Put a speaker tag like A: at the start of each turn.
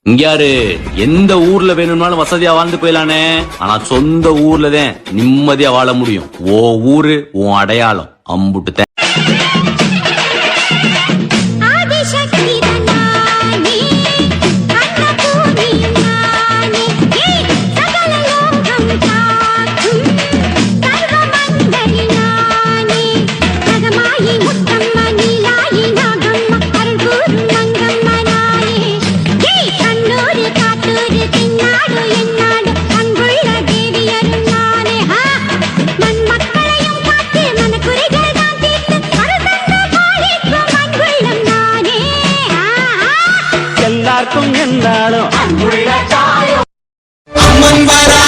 A: இங்க யாரு எந்த ஊர்ல வேணும்னாலும் வசதியா வாழ்ந்து போயிடலானே, ஆனா சொந்த ஊர்லதான் நிம்மதியா வாழ முடியும். ஓ ஊரு உன் அடையாளம் அம்புட்டு.
B: எல்லாருக்கும் என்னாலும் அம்மன் வர